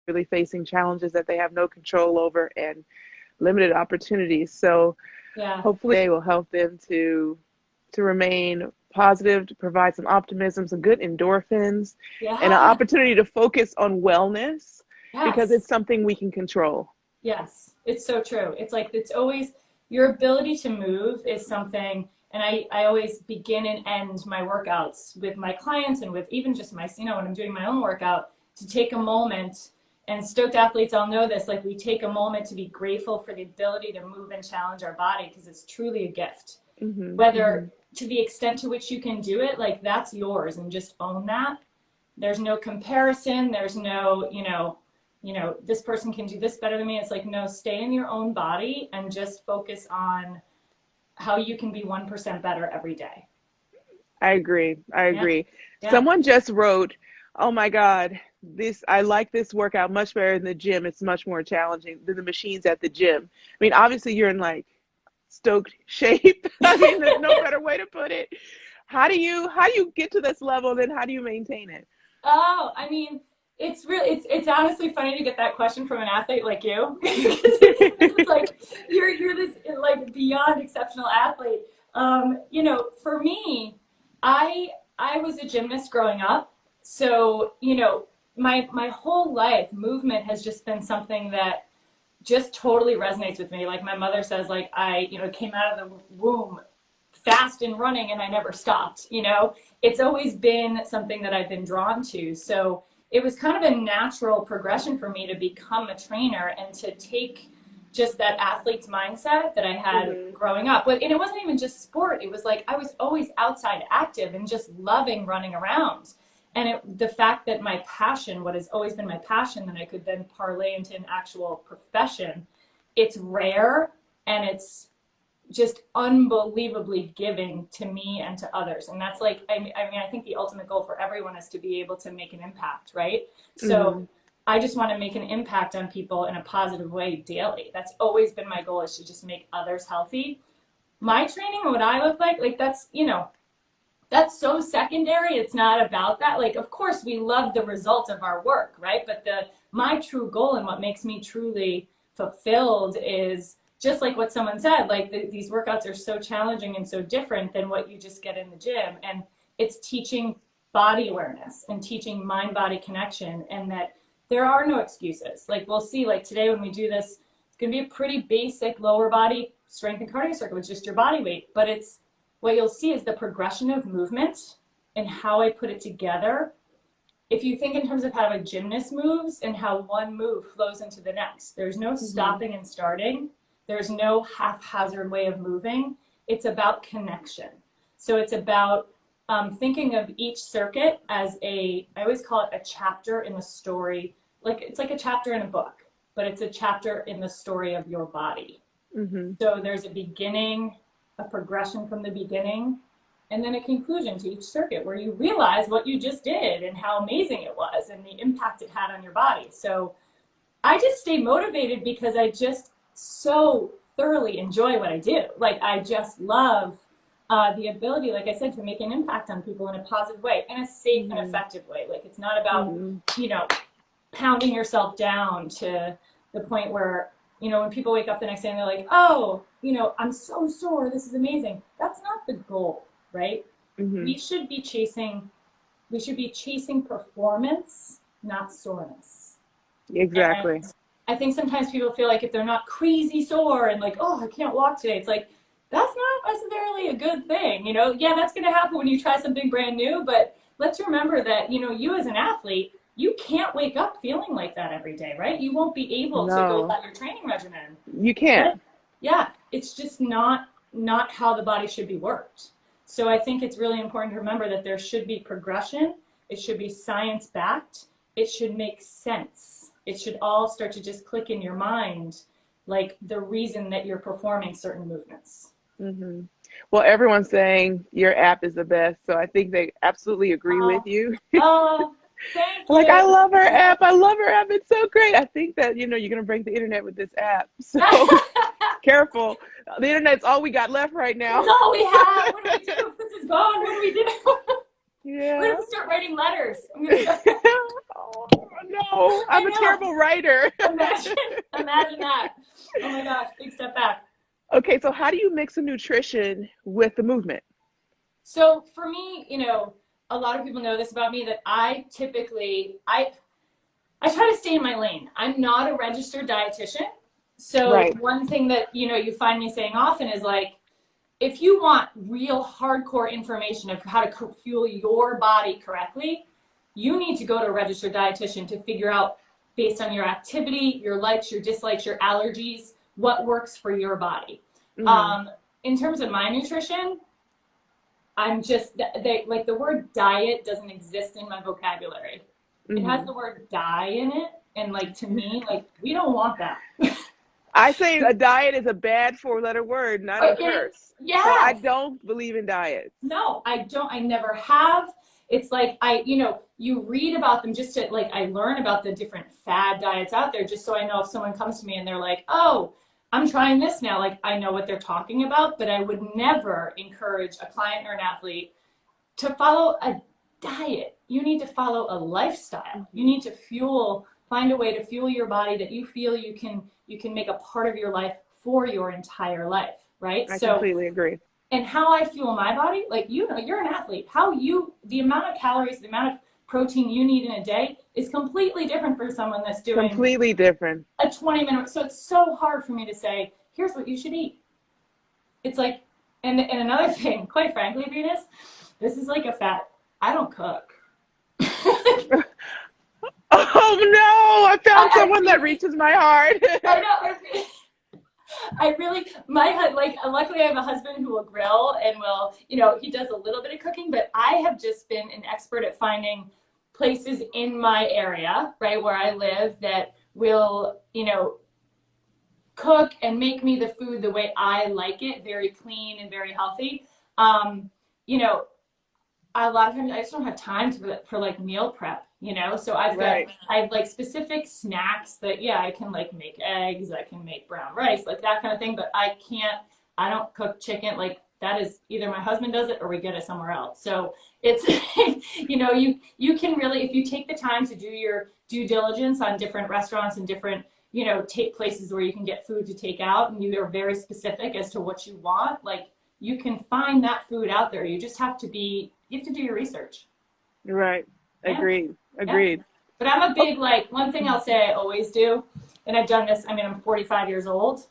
really facing challenges that they have no control over and limited opportunities. So Yeah. hopefully they will help them to remain positive, to provide some optimism, some good endorphins, and an Yeah. opportunity to focus on wellness because Yes. it's something we can control. Yes. It's so true. It's like it's always your ability to move is something, and I always begin and end my workouts with my clients and with even just my, when I'm doing my own workout, to take a moment. And stoked athletes all know this, like we take a moment to be grateful for the ability to move and challenge our body because it's truly a gift. Hmm. Hmm. Whether to the extent to which you can do it, like that's yours, and just own that. There's no comparison. There's no, this person can do this better than me. It's like, no, stay in your own body and just focus on how you can be 1% better every day. I agree. I Yeah. agree. Yeah. Someone just wrote, "Oh my God, this I like this workout much better than the gym. It's much more challenging than the machines at the gym." I mean, obviously you're in like stoked shape. I mean, there's no better way to put it. How do you get to this level? Then how do you maintain it? Oh, I mean, it's honestly funny to get that question from an athlete like you because it's like you're this like beyond exceptional athlete. For me, I was a gymnast growing up, so my whole life movement has just been something that just totally resonates with me. Like my mother says, like I came out of the womb fast and running and I never stopped. It's always been something that I've been drawn to. So it was kind of a natural progression for me to become a trainer and to take just that athlete's mindset that I had Hmm. growing up. But and it wasn't even just sport. It was like I was always outside active and just loving running around. And the fact that my passion, what has always been my passion, that I could then parlay into an actual profession, it's rare and it's just unbelievably giving to me and to others. And that's like, I think the ultimate goal for everyone is to be able to make an impact, right? So Hmm. I just want to make an impact on people in a positive way daily. That's always been my goal, is to just make others healthy. My training and what I look like that's so secondary. It's not about that. Like, of course, we love the result of our work, right? But my true goal and what makes me truly fulfilled is just like what someone said. Like these workouts are so challenging and so different than what you just get in the gym, and it's teaching body awareness and teaching mind-body connection, and that there are no excuses. Like we'll see. Like today when we do this, it's going to be a pretty basic lower body strength and cardio circuit with just your body weight, but it's what you'll see is the progression of movement and how I put it together. If you think in terms of how a gymnast moves and how one move flows into the next, there's no Hmm. stopping and starting. There's no haphazard way of moving. It's about connection. So it's about thinking of each circuit as I always call it a chapter in the story. Like it's like a chapter in a book, but it's a chapter in the story of your body. Hmm. So there's a beginning, a progression from the beginning, and then a conclusion to each circuit where you realize what you just did and how amazing it was and the impact it had on your body. So I just stay motivated because I just so thoroughly enjoy what I do. Like I just love the ability, like I said, to make an impact on people in a positive way, in a safe and Hmm. effective way. Like it's not about, Hmm. you know, pounding yourself down to the point where, when people wake up the next day and they're like, oh, I'm so sore, this is amazing. That's not the goal, right? Hmm. We should be chasing we should be chasing performance, not soreness. And Exactly. I think sometimes people feel like if they're not crazy sore and like, oh, I can't walk today, it's like that's not necessarily a good thing. Yeah, that's going to happen when you try something brand new, but let's remember that, you as an athlete, you can't wake up feeling like that every day, right? You won't be able to go No, about your training regimen. you can't. Yeah, it's just not how the body should be worked. So I think it's really important to remember that there should be progression. It should be science backed. It should make sense. It should all start to just click in your mind, like the reason that you're performing certain movements. Hmm. Well, everyone's saying your app is the best, so I think they absolutely agree with Oh, you. oh, thank Like, I you. love her app. I love her app. It's so great. I think that, you're going to break the internet with this app. So careful. The internet's all we got left right It's now. all we have. What do we do if this is gone? What do we do? We're Yeah. gonna start writing letters. I'm gonna start. Oh, no, I I'm a know. terrible writer. Imagine that. Oh my gosh, big step back. Okay, so how do you mix the nutrition with the movement? So for me, a lot of people know this about me that I typically I try to stay in my lane. I'm not a registered dietitian. So Right. one thing that you find me saying often is like, if you want real hardcore information of how to fuel your body correctly, you need to go to a registered dietitian to figure out, based on your activity, your likes, your dislikes, your allergies, what works for your body. Hmm. In terms of my nutrition, I'm just like the word diet doesn't exist in my vocabulary. It has Hmm. the word die in it, and like to me, like we don't want that. I say a diet is a bad four-letter word, not a Okay, curse. So I yes. don't believe in diets. No, I don't. I never have. It's like you read about them just to like I learn about the different fad diets out there just so I know if someone comes to me and they're like, "Oh, I'm trying this now." Like I know what they're talking about, but I would never encourage a client or an athlete to follow a diet. You need to follow a lifestyle. You Hmm. need to find a way to fuel your body that you feel you can make a part of your life for your entire life, right? I So completely agree. and how I fuel my body, like you're an athlete. The amount of calories, the amount of protein you need in a day is completely different for someone that's doing Completely different. a 20-minute. So it's so hard for me to say, here's what you should eat. It's like, and another thing, quite frankly, Venus, this is like a fat. I don't cook. Oh no, I found I someone that really, reaches my heart. I know, I really, like, luckily I have a husband who will grill and he does a little bit of cooking, but I have just been an expert at finding places in my area, right, where I live that will, cook and make me the food the way I like it, very clean and very healthy. Um, you know, a lot of times I just don't have time for like meal prep, So Right. I have like specific snacks that yeah, I can like make eggs, I can make brown rice, like that kind of thing, but I don't cook chicken. Like that is either my husband does it or we get it somewhere else. So it's you can really, if you take the time to do your due diligence on different restaurants and different take places where you can get food to take out and you are very specific as to what you want, like you can find that food out there. You have to do your research. Right. Yeah, Agreed. yeah. Agreed. But I'm a Oh, big, like, one thing I'll say I always do, and I've done this, I mean, I'm 45 years old.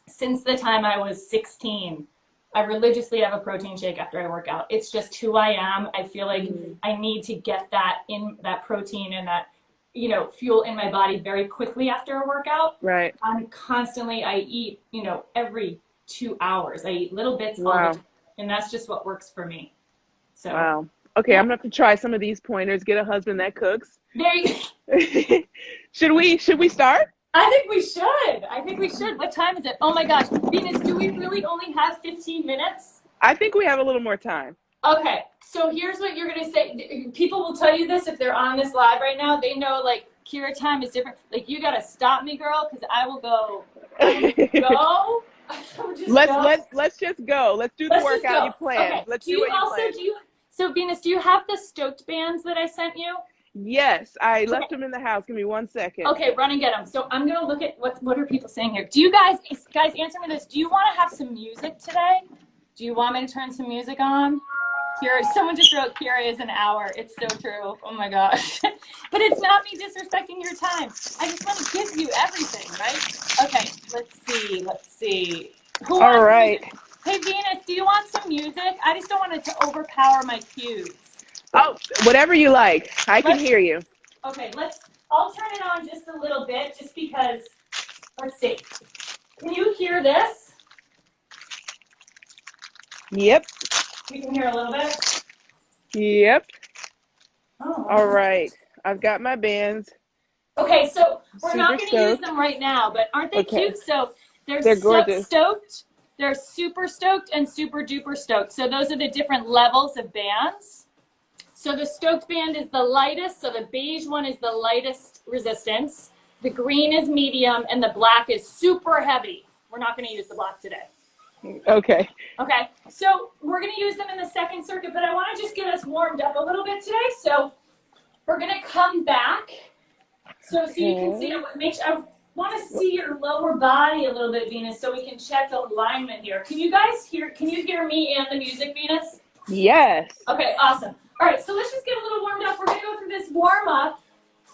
Since the time I was 16, I religiously have a protein shake after I work out. It's just who I am. I feel like mhm. I need to get that protein and that, fuel in my body very quickly after a workout. Right. I eat, every 2 hours. I eat little bits all the Wow. time. And that's just what works for me. So, Wow. Okay, yeah. I'm gonna have to try some of these pointers. Get a husband that cooks. There you Should we start? I think we should. I think we should. What time is it? Oh my gosh. Venus, do we really only have 15 minutes? I think we have a little more time. Okay. So here's what you're going to say. People will tell you this if they're on this live right now. They know like Kira time is different. Like you got to stop me, girl, because I will go. I will go. I will just let's go. let's let's just go. Let's do the Let's just workout go. you planned. Okay. Let's do what you planned. So Venus, do you have the Stoked bands that I sent you? Yes, I Okay. left them in the house. Give me 1 second. Okay, run and get them. So I'm gonna look at what are people saying here. Do you guys answer me this? Do you want to have some music today? Do you want me to turn some music on? Kira, someone just wrote Kira is an hour. It's so true. Oh my gosh. But it's not me disrespecting your time. I just want to give you everything, right? Okay, let's see. Let's see. Who All wants right. music? Hey Venus, do you want some music? I just don't want it to overpower my cues. Oh, whatever you like. I can Let's hear you. Okay, I'll turn it on just a little bit just because, let's see. Can you hear this? Yep. We can hear a little bit. Yep. Oh, All right. I've got my bands. okay, so we're Super not going to use stoked. them right now, but aren't they Okay. cute? So they're They're so gorgeous. stoked, they're super stoked, and super duper stoked. So those are the different levels of bands. So the stoked band is the lightest, so the beige one is the lightest resistance. The green is medium, and the black is super heavy. We're not going to use the black today. Okay. Okay, so we're going to use them in the second circuit, but I want to just get us warmed up a little bit today. So we're going to come back. So you can see, I want to see your lower body a little bit, Venus, so we can check alignment here. Can you guys can you hear me and the music, Venus? Yes. Okay, awesome. All right, so let's just get a little warmed up. We're going to go through this warm up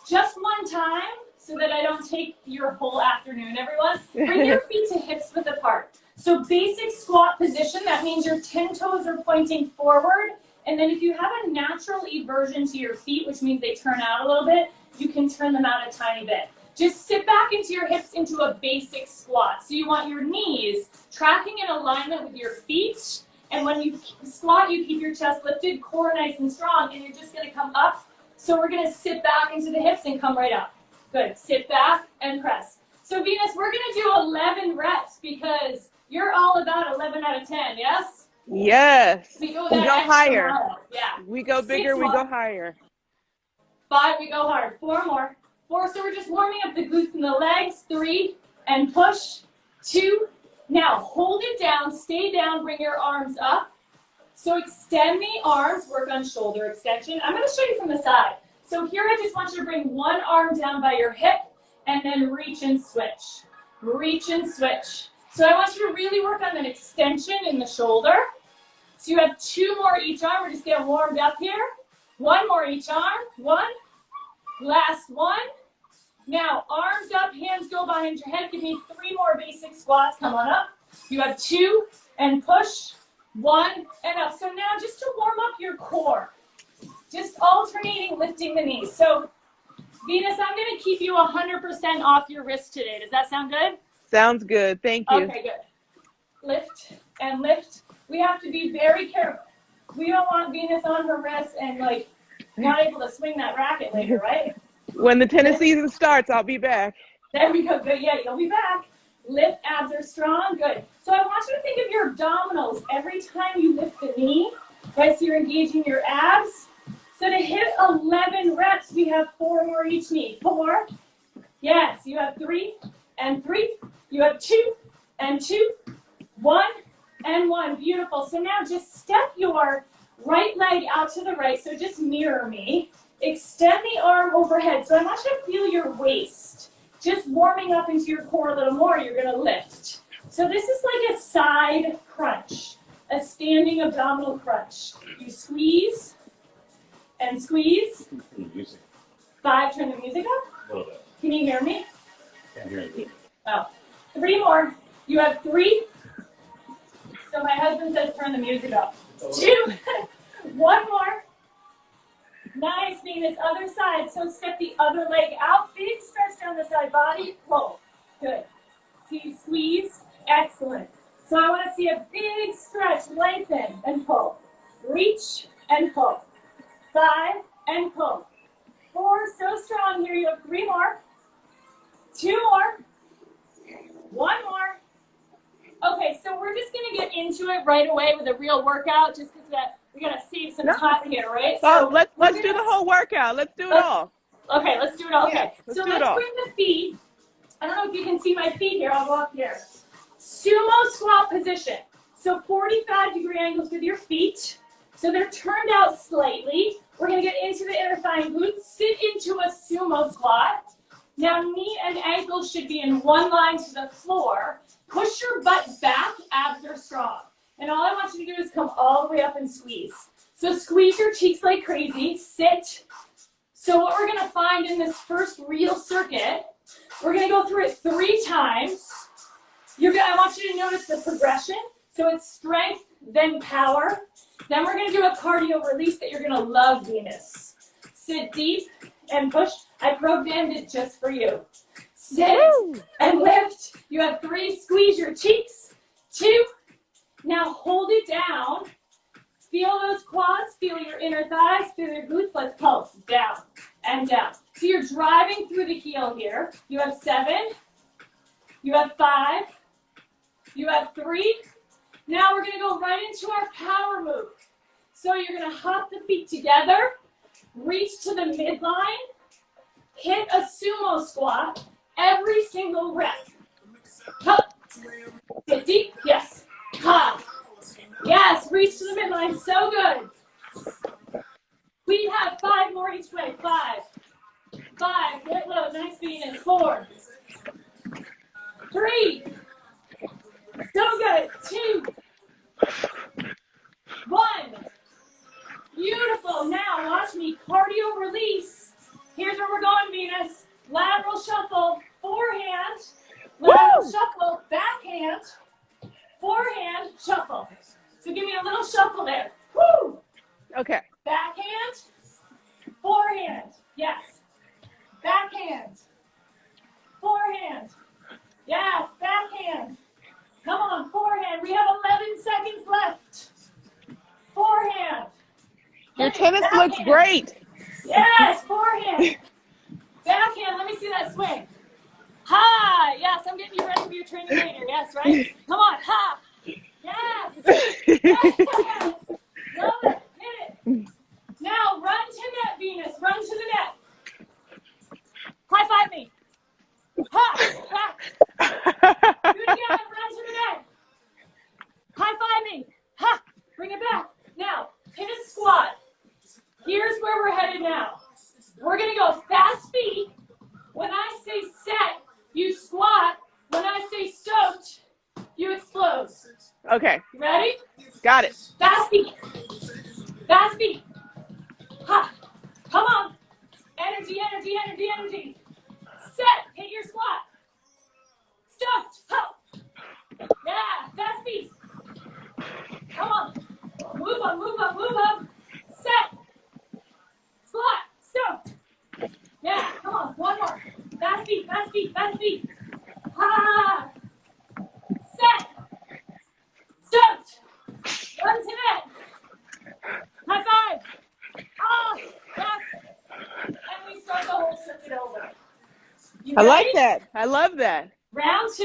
just one time so that I don't take your whole afternoon, everyone. Bring your feet to hips width apart. So basic squat position, that means your 10 toes are pointing forward. And then if you have a natural eversion to your feet, which means they turn out a little bit, you can turn them out a tiny bit. Just sit back into your hips into a basic squat. So you want your knees tracking in alignment with your feet. And when you squat, you keep your chest lifted, core nice and strong, and you're just going to come up. So we're going to sit back into the hips and come right up. Good. Sit back and press. So Venus, we're going to do 11 reps because you're all about 11 out of 10, yes? Yes. We go higher. mile. Yeah. We go bigger, we go higher. 5, we go hard. 4 more. 4, so we're just warming up the glutes and the legs. 3, and push. 2, now hold it down, stay down, bring your arms up. So extend the arms, work on shoulder extension. I'm going to show you from the side. So here I just want you to bring one arm down by your hip and then reach and switch. Reach and switch. So I want you to really work on an extension in the shoulder. So you have 2 more each arm. We're just getting warmed up here. 1 more each arm. 1. Last 1. Now, arms up, hands go behind your head. Give me 3 more basic squats. Come on up. You have 2 and push. 1 and up. So now just to warm up your core, just alternating lifting the knees. So Venus, I'm going to keep you 100% off your wrist today. Does that sound good? Sounds good. Thank you. Okay, good. Lift and lift. We have to be very careful. We don't want Venus on her wrist and like not able to swing that racket later, right? When the tennis season starts, I'll be back. There we go. Good. Yeah, you'll be back. Lift, abs are strong. Good. So I want you to think of your abdominals every time you lift the knee, right? So you're engaging your abs. So to hit 11 reps, we have 4 more each knee. 4. Yes, you have 3 and 3. You have 2 and 2. 1 and 1. Beautiful. So now just step your right leg out to the right. So just mirror me. Extend the arm overhead. So I want you to feel your waist. Just warming up into your core a little more, you're going to lift. So this is like a side crunch, a standing abdominal crunch. You squeeze and squeeze. 5, turn the music up. A little bit. Can you hear me? Can't hear you. Oh, 3 more. You have 3. So my husband says turn the music up. 2. 1 more. Nice, Venus. Other side. So step the other leg out. Big stretch down the side body. Pull. Good. So you squeeze. Excellent. So I want to see a big stretch. Lengthen and pull. Reach and pull. 5 and pull. 4. So strong here. You have 3 more. 2 more. 1 more. Okay, so we're just going to get into it right away with a real workout just because we got to save some time here, right? So let's do the whole workout. Let's do it all. Okay, let's do it all. Okay, let's so do it let's all. bring the feet. I don't know if you can see my feet here. I'll go up here. Sumo squat position. So 45-degree angles with your feet. So they're turned out slightly. We're going to get into the inner thigh and glutes. Sit into a sumo squat. Now knee and ankles should be in one line to the floor. Push your butt back, abs are strong. And all I want you to do is come all the way up and squeeze. So squeeze your cheeks like crazy, sit. So what we're gonna find in this first real circuit, we're gonna go through it 3 times. I want you to notice the progression. So it's strength, then power. Then we're gonna do a cardio release that you're gonna love, Venus. Sit deep and push. I programmed it just for you. Sit and lift. You have 3. Squeeze your cheeks. 2. Now hold it down. Feel those quads. Feel your inner thighs. Feel your glutes. Let's pulse. Down and down. So you're driving through the heel here. You have 7. You have 5. You have 3. Now we're going to go right into our power move. So you're going to hop the feet together. Reach to the midline. Hit a sumo squat every single rep. Up. Sit deep. Yes. Ha. Yes, reach to the midline. So good. We have 5 more each way. 5. 5. Get low. Nice Venus. 4. 3. So good. 2. 1. Beautiful. Now watch me cardio release. Here's where we're going, Venus. Lateral shuffle, forehand. Lateral shuffle, backhand. Forehand, shuffle. So give me a little shuffle there. Woo! Okay. Backhand, forehand. Yes. Backhand. Forehand. Yes, backhand. Come on, forehand. We have 11 seconds left. Forehand. Your tennis looks great. Yes, forehand. Backhand. Let me see that swing. Ha! Yes, I'm getting you ready for your training later. Yes, right? Come on. Ha! Yes! Yes! Love it. Hit it. Now run to net, Venus. Run to the net. High five me. Ha! Ha! Do it again. Run to the net. High five me. Ha! Bring it back. Now, hit a squat. Here's where we're headed now. We're going to go fast feet. When I say set, you squat. When I say stoked, you explode. Okay. You ready? Got it. Fast feet. Fast feet. Ha. Come on. Energy, energy, energy, energy. Set. Hit your squat. Stoked. Ha. Yeah. Fast feet. Come on. Move up, move up, move up. Set. Squat. Stoked. Yeah. Come on. One more. Fast feet, fast feet, fast feet. Ha. Set. Stoked. Run to net. High five. Ah. Back. And we start the whole circuit over. You I ready? like that. I love that. Round 2.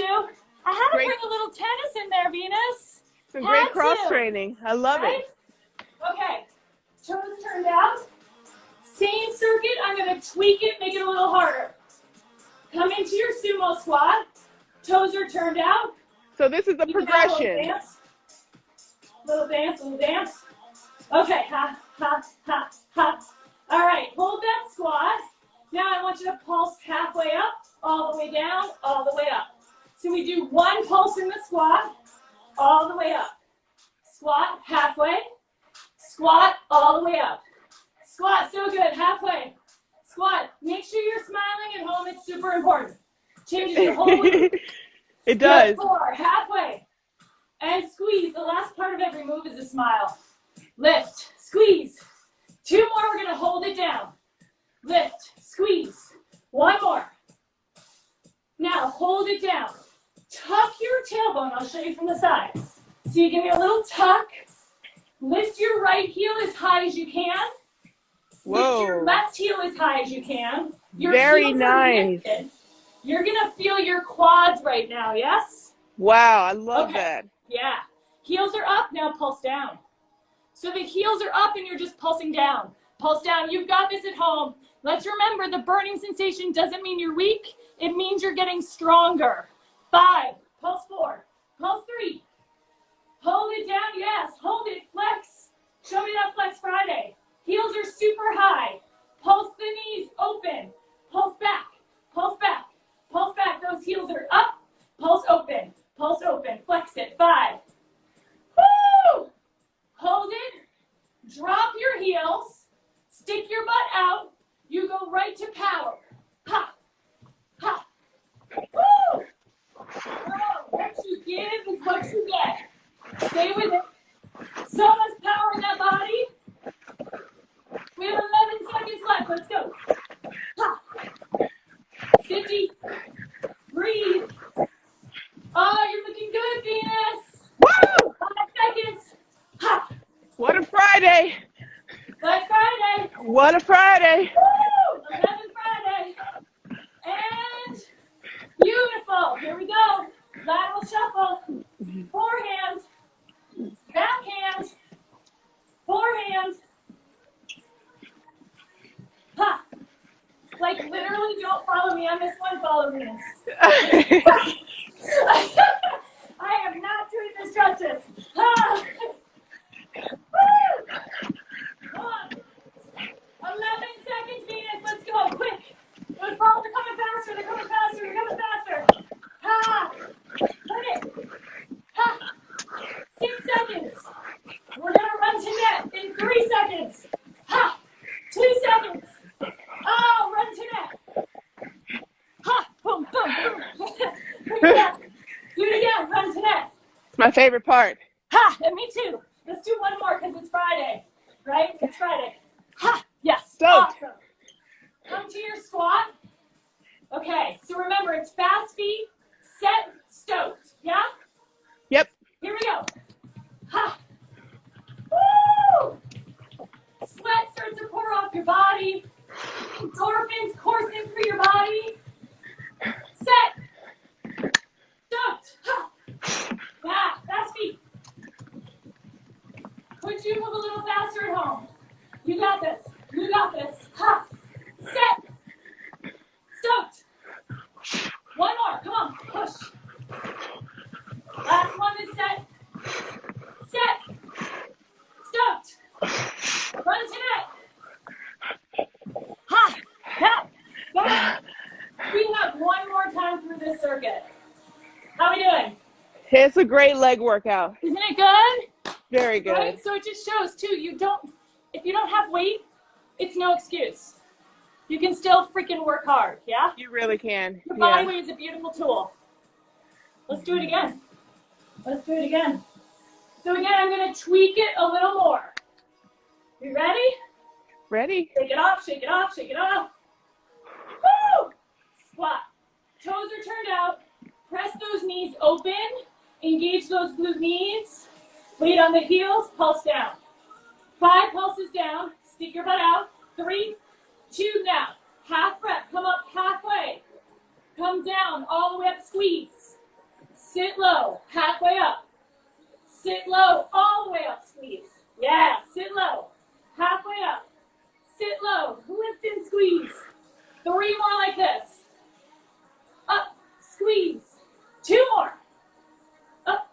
I had to bring a little tennis in there, Venus. Some great cross training. I love it. Okay. Toes turned out. Same circuit. I'm going to tweak it, make it a little harder. Come into your sumo squat. Toes are turned out. So this is the progression. Little dance. Little dance, little dance. Okay. Ha, ha, ha, ha. All right. Hold that squat. Now I want you to pulse halfway up, all the way down, all the way up. So we do 1 pulse in the squat, all the way up. Squat, halfway. Squat, all the way up. Squat, so good, halfway. Squat, make sure you're smiling at home, it's super important. Changes your whole look. It does. Good, 4, halfway. And squeeze, the last part of every move is a smile. Lift, squeeze. 2 more, we're gonna hold it down. Lift, squeeze. 1 more. Now, hold it down. Tuck your tailbone, I'll show you from the side. So you give me a little tuck. Lift your right heel as high as you can. Whoa. Lift your left heel as high as you can. Your Very nice. You're going to feel your quads right now, yes? Wow, I love that. Yeah. Heels are up, now pulse down. So the heels are up and you're just pulsing down. Pulse down. You've got this at home. Let's remember the burning sensation doesn't mean you're weak. It means you're getting stronger. 5. Pulse 4. Pulse 3. Hold it down. Yes. Hold it. Flex. Show me that flex Friday. Heels are super high. Pulse the knees open. Pulse back. Pulse back. Pulse back. Those heels are up. Pulse open. Pulse open. Flex it. 5. Woo! Hold it. Drop your heels. Stick your butt out. You go right to power. Ha. Ha. Woo! Oh, what you give is what you get. Stay with it. So much power in that body. We have 11 seconds left. Let's go. Ha. Sit deep. Breathe. Oh, you're looking good, Venus. Woo! 5 seconds. Ha. What a Friday. Black Friday. What a Friday. Woo! 11 Friday. And beautiful. Here we go. Lateral shuffle. Forehand. Backhand. Forehand. Ha. Like literally don't follow me on this one, follow me. I am not doing this justice. my favorite part. Ha! And me too. Let's do one more because it's Friday, right? It's Friday. Ha! Yes. Stoked. Awesome. Come to your squat. Okay, so remember, it's fast feet, set, stoked. Yeah? Yep. Here we go. Ha! Woo! Sweat starts to pour off your body. Endorphins coursing through your body. Set. Stoked. Ha! Yeah, fast feet. Could you move a little faster at home? You got this. You got this. Ha! Set. Stoked. One more. Come on. Push. Last one is set. Set. Stoked. Run to net. Ha! Ha! Ha! We have one more time through this circuit. How are we doing? It's a great leg workout. Isn't it good? Very good. Right? So it just shows too, if you don't have weight, it's no excuse. You can still freaking work hard, yeah? You really can. Your body weight is a beautiful tool. Let's do it again. Let's do it again. So again, I'm going to tweak it a little more. You ready? Ready? Shake it off, shake it off, shake it off. Woo! Squat. Toes are turned out. Press those knees open. Engage those glute knees. Weight on the heels, pulse down. 5 pulses down. Stick your butt out. 3, 2, now. Half breath. Come up halfway. Come down all the way up. Squeeze. Sit low. Halfway up. Sit low. All the way up. Squeeze. Yeah. Sit low. Halfway up. Sit low. Lift and squeeze. 3 more like this. Up. Squeeze. 2 more. Up.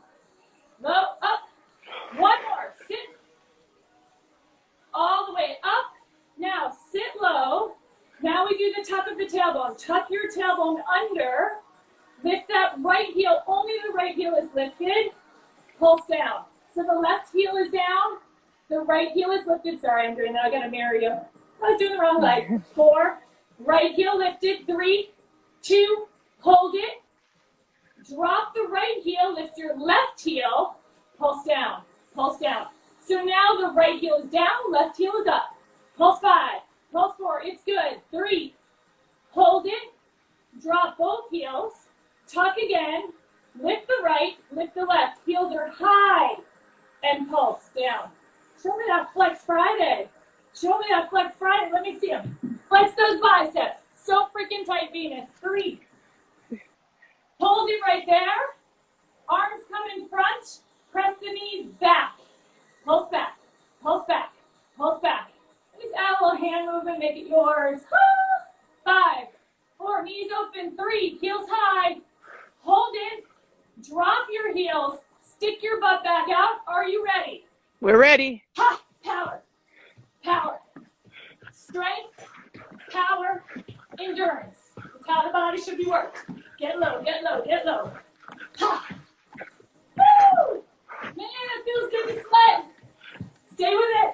Low. Up. 1 more. Sit. All the way up. Now sit low. Now we do the tuck of the tailbone. Tuck your tailbone under. Lift that right heel. Only the right heel is lifted. Pulse down. So the left heel is down. The right heel is lifted. Sorry, I'm doing that. I gotta mirror you. I was doing the wrong leg. 4. Right heel lifted. 3, 2. Hold it. Drop the right heel. Lift your left heel. Pulse down. Pulse down. So now the right heel is down. Left heel is up. Pulse 5. Pulse 4. It's good. 3. Hold it. Drop both heels. Tuck again. Lift the right. Lift the left. Heels are high. And pulse down. Show me that Flex Friday. Show me that Flex Friday. Let me see them. Flex those biceps. So freaking tight, Venus. 3. Hold it right there. Arms come in front. Press the knees back. Pulse back. Pulse back. Pulse back. Just add a little hand movement. Make it yours. 5, 4. Knees open. 3. Heels high. Hold it. Drop your heels. Stick your butt back out. Are you ready? We're ready. Ha! Power. Power. Strength. Power. Endurance. It's how the body should be worked. Get low, get low, get low. Ha! Woo! Man, it feels good to sweat. Stay with it.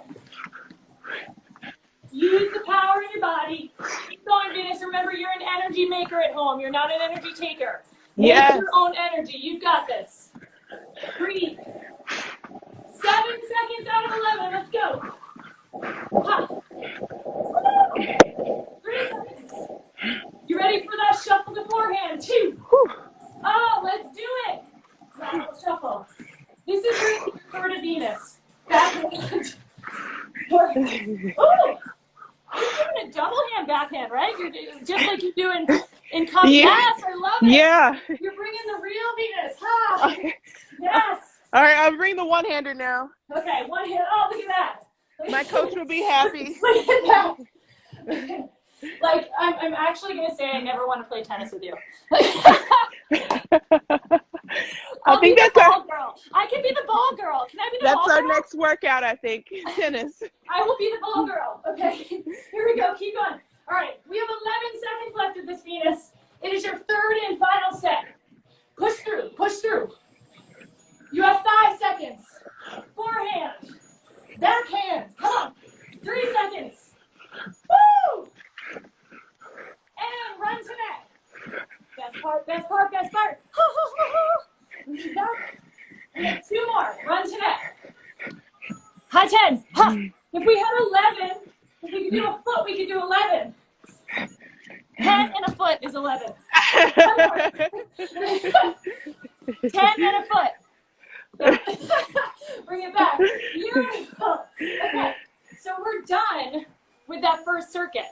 Use the power in your body. Keep going, Venus. Remember, you're an energy maker at home. You're not an energy taker. Yes. Make your own energy. You've got this. Breathe. 7 seconds out of 11. Let's go. Ha. 3 seconds. You ready for that shuffle to forehand? 2. Oh, let's do it. Rattle shuffle. This is really refer to Venus. Backhand. Oh, you're doing a double hand backhand, right? You're just like you do in comp. Yeah. Yes, I love it. Yeah. You're bringing the real Venus. Ha. Yes. All right, I'll bring the one-hander now. Okay, one hand. Oh, look at that. My coach will be happy. Look at that. Like, I'm actually going to say I never want to play tennis with you. I think that's ball girl. I can be the ball girl. Can I be the ball girl? That's our next workout, I think. Tennis. I will be the ball girl. Okay, here we go. Keep going. All right, we have 11 seconds left of this, Venus. It is your 3rd and final set. Push through. Push through. You have 5 seconds. Forehand. Backhand. Come on. 3 seconds. Woo! And run to net. Best part, best part, best part. more. Run to neck. High 10. Ha. If we had 11, if we could do a foot, we could do 11. 10 and a foot is 11. 10 and a foot. Yeah. Bring it back. Beautiful. Okay, so we're done with that first circuit.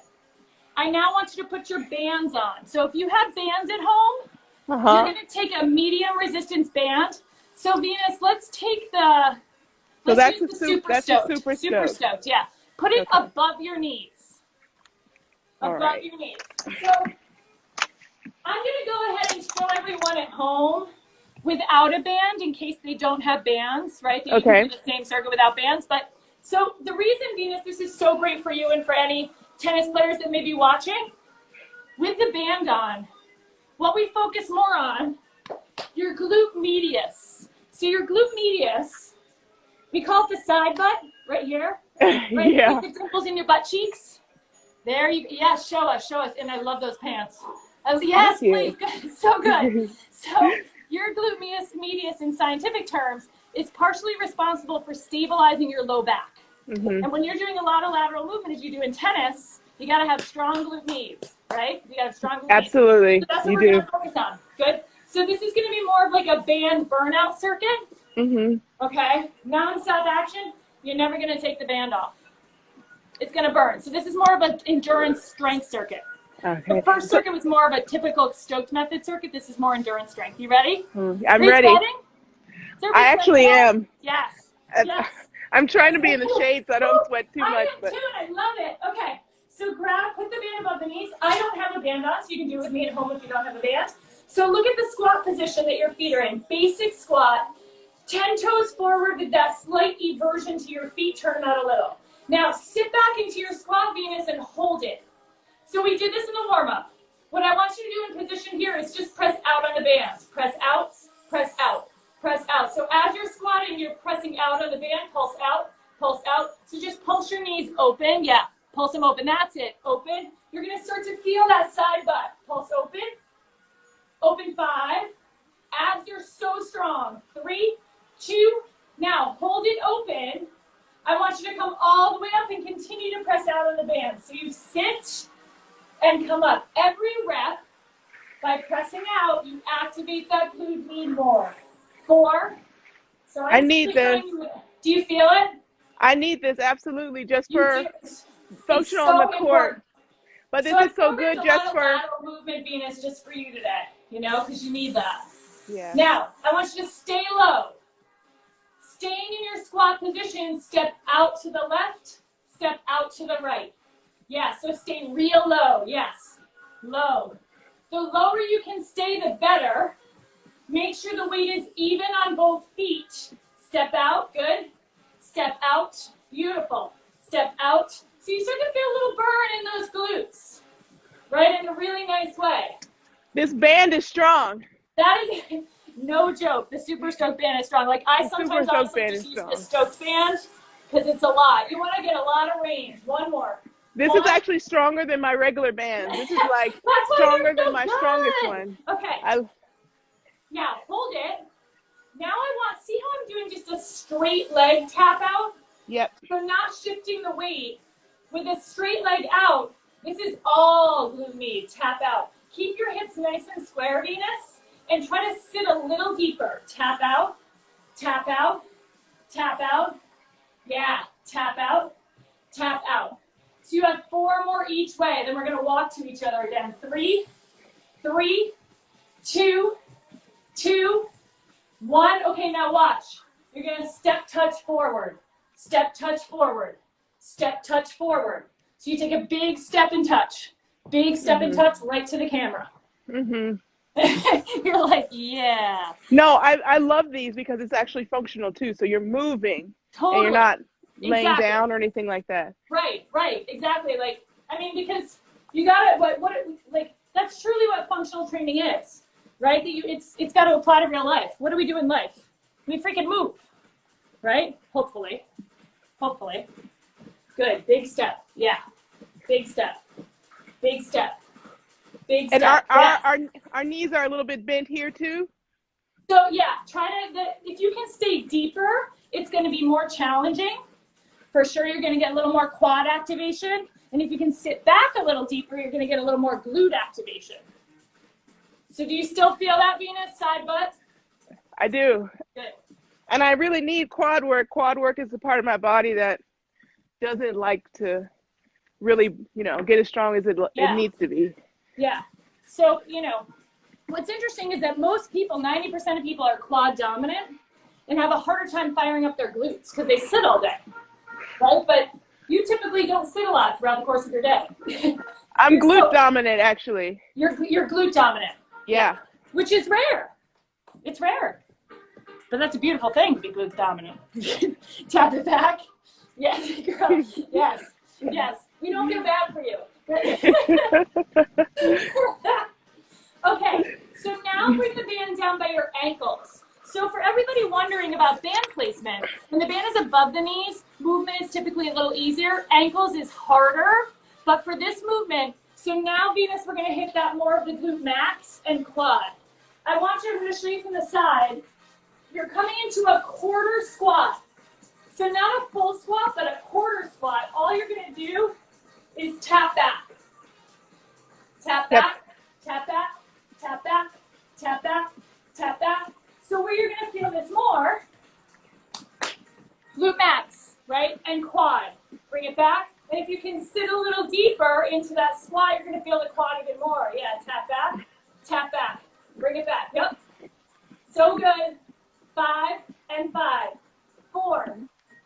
I now want you to put your bands on. So if you have bands at home, you're going to take a medium resistance band. So Venus, let's take the, let's use the Super Stoked. Super Stoked, yeah. Put it above your knees. Above your knees. So I'm going to go ahead and show everyone at home without a band in case they don't have bands, right? You can do the same circuit without bands. But so the reason, Venus, this is so great for you and for any tennis players that may be watching, with the band on, what we focus more on, your glute medius. So your glute medius, we call it the side butt right here, right? Yeah. The dimples in your butt cheeks. There you, yeah, show us. And I love those pants. Yes, please, good. So good. So your glute medius in scientific terms is partially responsible for stabilizing your low back. And when you're doing a lot of lateral movement, as you do in tennis, you got to have strong glute medius, right? You got to have strong glute medius. Absolutely. So that's what we're going to focus on. Good. So this is going to be more of like a band burnout circuit. Okay. Non-stop action. You're never going to take the band off. It's going to burn. So this is more of an endurance strength circuit. The first circuit was more of a typical Stokes Method circuit. This is more endurance strength. You ready? I'm ready. I actually am. Yes. Yes. I'm trying to be in the shade so I don't sweat too much. I am too, and I love it. Okay. So put the band above the knees. I don't have a band on, so you can do it with me at home if you don't have a band. So look at the squat position that your feet are in. Basic squat. 10 toes forward with that slight eversion to your feet. Turn them out a little. Now sit back into your squat, Venus, and hold it. So we did this in the warm-up. What I want you to do in position here is just press out on the band. Press out, press out, press out. So as you're squatting, you're pressing out on the band. Pulse out, pulse out. So just pulse your knees open. Yeah, pulse them open. That's it. Open. You're going to start to feel that side butt. Pulse open. Open 5. Abs are so strong. 3, 2. Now hold it open. I want you to come all the way up and continue to press out on the band. So you sit and come up. Every rep, by pressing out, you activate that glute med more. 4. So I need this. Do you feel it? I need this absolutely, just for functional on the court. But this is so good just for lateral movement, Venus, just for you today. You know, because you need that. Yeah. Now I want you to stay low. Staying in your squat position. Step out to the left. Step out to the right. Yeah, so stay real low. Yes, low. The lower you can stay, the better. Make sure the weight is even on both feet. Step out, good. Step out, beautiful. Step out. So you start to feel a little burn in those glutes, right, in a really nice way. This band is strong. That is no joke. The Super Stoked band is strong. Like I sometimes also just use the Stoked band because it's a lot. You want to get a lot of range. One more. This is actually stronger than my regular band. This is like stronger than my strongest one. Okay. Now, hold it. Now see how I'm doing just a straight leg tap out? Yep. So not shifting the weight. With a straight leg out, this is all glute med, tap out. Keep your hips nice and square, Venus, and try to sit a little deeper. Tap out, tap out, tap out. Yeah, tap out, tap out. So you have 4 more each way. Then we're going to walk to each other again. 3, 3, 2, 2, 1. Okay, now watch. You're going to step, touch, forward. Step, touch, forward. Step, touch, forward. So you take a big step and touch. Big step and touch right to the camera. You're like, yeah. No, I love these because it's actually functional too. So you're moving. Totally. And you're not laying down or anything like that. Right, exactly. Like, I mean, because you got to, like, that's truly what functional training is, right? That it's got to apply to real life. What do we do in life? We freaking move, right? Hopefully. Good, big step, yeah. Big step, big step, big step. And our knees are a little bit bent here too? So yeah, if you can stay deeper, it's going to be more challenging. For sure, you're going to get a little more quad activation. And if you can sit back a little deeper, you're going to get a little more glute activation. So do you still feel that, Venus, side butt? I do. Good. And I really need quad work. Quad work is the part of my body that doesn't like to really, get as strong as it Yeah. needs to be. Yeah. So, what's interesting is that most people, 90% of people, are quad dominant and have a harder time firing up their glutes because they sit all day, right? But you typically don't sit a lot throughout the course of your day. I'm glute dominant, actually. You're glute dominant. Yeah. Which is rare. It's rare. But that's a beautiful thing to be glute dominant. Tap it back. Yes, girl. Yes. Yes. We don't feel bad for you. Okay, so now bring the band down by your ankles. So for everybody wondering about band placement, when the band is above the knees, movement is typically a little easier. Ankles is harder, but for this movement, so now Venus, we're gonna hit that more of the glute max and quad. I'm gonna show you from the side. You're coming into a quarter squat. So not a full squat, but a quarter squat. All you're gonna do is tap back. Tap back, tap back, tap back, tap back, tap back. So where you're gonna feel this more, glute max, right? And quad. Bring it back. And if you can sit a little deeper into that squat, you're gonna feel the quad even more. Yeah, tap back, bring it back. Yep. So good. 5 and 5. 4,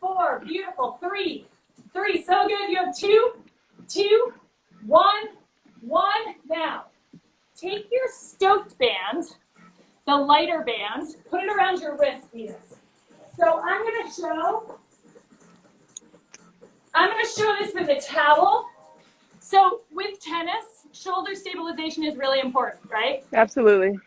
4, beautiful. 3, 3, so good. You have 2, 2, 1, 1. Now, take your Stokes band, the lighter band, put it around your wrist, Venus. So I'm gonna show this with a towel. So with tennis, shoulder stabilization is really important, right? Absolutely.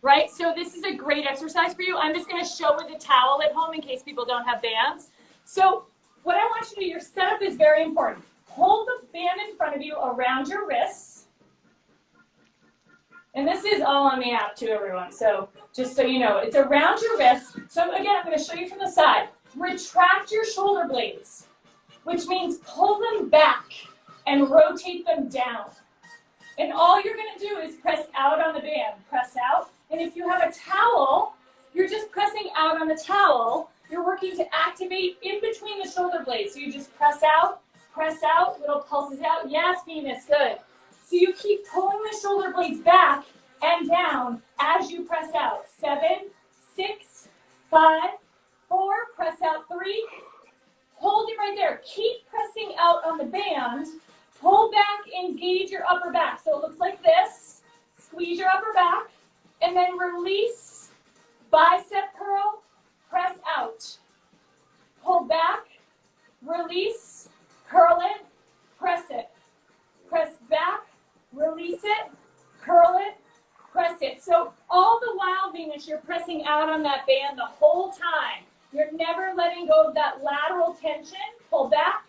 Right? So this is a great exercise for you. I'm just going to show with a towel at home in case people don't have bands. So what I want you to do, your setup is very important. Hold the band in front of you around your wrists. And this is all on the app too, everyone. So just so you know, it's around your wrists. So again, I'm going to show you from the side. Retract your shoulder blades, which means pull them back and rotate them down. And all you're going to do is press out on the band. Press out. And if you have a towel, you're just pressing out on the towel. You're working to activate in between the shoulder blades. So you just press out, little pulses out. Yes, Venus, good. So you keep pulling the shoulder blades back and down as you press out. 7, 6, 5, 4, press out 3. Hold it right there. Keep pressing out on the band. Pull back, engage your upper back. So it looks like this. Squeeze your upper back. And then release, bicep curl, press out. Pull back, release, curl it, press it. Press back, release it, curl it, press it. So all the while, Venus, you're pressing out on that band the whole time. You're never letting go of that lateral tension. Pull back,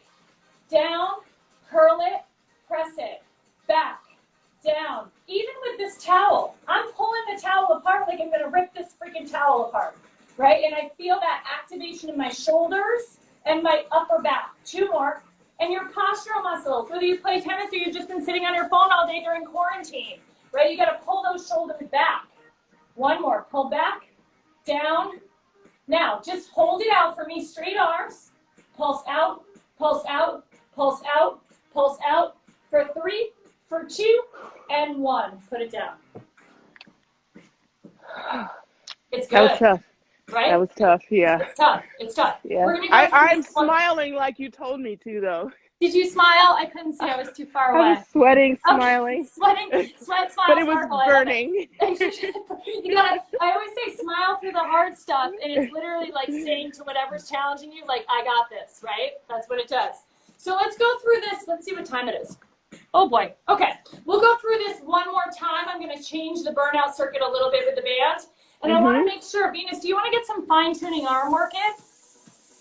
down, curl it, press it, back, down. Even with this towel, I'm pulling the towel apart like I'm gonna rip this freaking towel apart, right? And I feel that activation in my shoulders and my upper back. 2 more. And your postural muscles, whether you play tennis or you've just been sitting on your phone all day during quarantine, right? You gotta pull those shoulders back. 1 more, pull back, down. Now, just hold it out for me, straight arms. Pulse out, pulse out, pulse out, pulse out. For 3, for 2, and 1. Put it down. It's good. That was tough. Right? That was tough, yeah. It's tough. It's tough. Yeah. We're gonna go I'm smiling like you told me to, though. Did you smile? I couldn't see. I was too far away. I was sweating, smiling. Okay. Sweat, smile, But it was sparkle. burning. You gotta, I always say smile through the hard stuff, and it's literally like saying to whatever's challenging you, like, I got this, right? That's what it does. So let's go through this. Let's see what time it is. Oh boy. Okay. We'll go through this one more time. I'm going to change the burnout circuit a little bit with the band. And I want to make sure, Venus, do you want to get some fine-tuning arm work in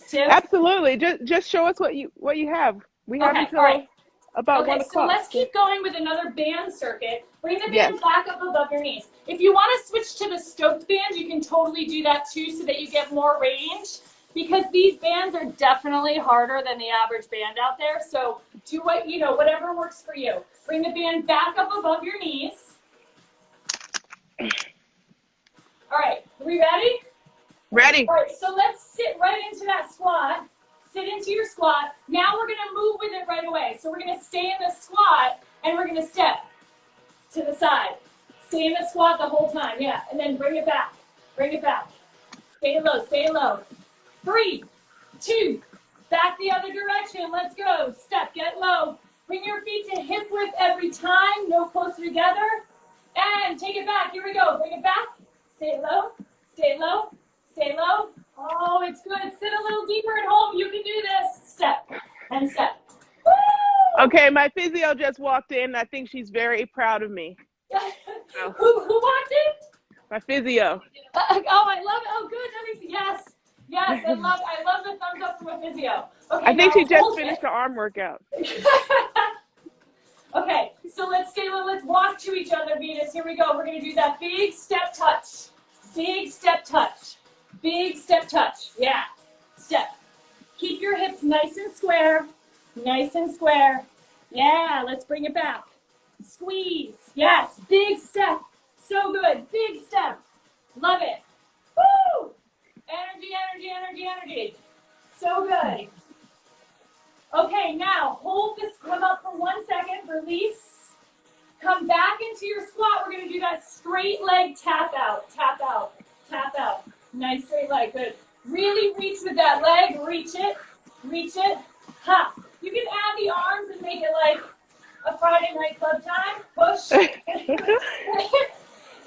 too? Absolutely. Just show us what you have. We have until about 1 o'clock. So let's keep going with another band circuit. Bring the Yes. band back up above your knees. If you want to switch to the Stokes band, you can totally do that too so that you get more range, because these bands are definitely harder than the average band out there. So do what, you know, whatever works for you. Bring the band back up above your knees. All right, are we ready? Ready. All right, so let's sit right into that squat. Sit into your squat. Now we're going to move with it right away. So we're going to stay in the squat and we're going to step to the side. Stay in the squat the whole time, yeah. And then bring it back. Bring it back. Stay low, stay low. 3, 2, back the other direction. Let's go. Step, get low. Bring your feet to hip width every time. No closer together. And take it back. Here we go. Bring it back. Stay low, stay low, stay low. Oh, it's good. Sit a little deeper at home. You can do this. Step and step. Woo! Okay, my physio just walked in. I think she's very proud of me. So, Who walked in? my physio. Oh, I love it. Oh, good. That means yes. Yes, I love the thumbs up from a physio. Okay, I think now she just hold finished the arm workout. Okay, so let's walk to each other, Venus. Here we go. We're going to do that big step touch. Big step touch. Big step touch. Yeah. Step. Keep your hips nice and square. Nice and square. Yeah, let's bring it back. Squeeze. Yes, big step. So good. Big step. Love it. Woo! Energy, energy, energy, energy. So good. Okay, now hold this, come up for 1 second, release. Come back into your squat. We're going to do that straight leg tap out, tap out, tap out. Nice straight leg, good. Really reach with that leg, reach it, ha. You can add the arms and make it like a Friday night club time, push.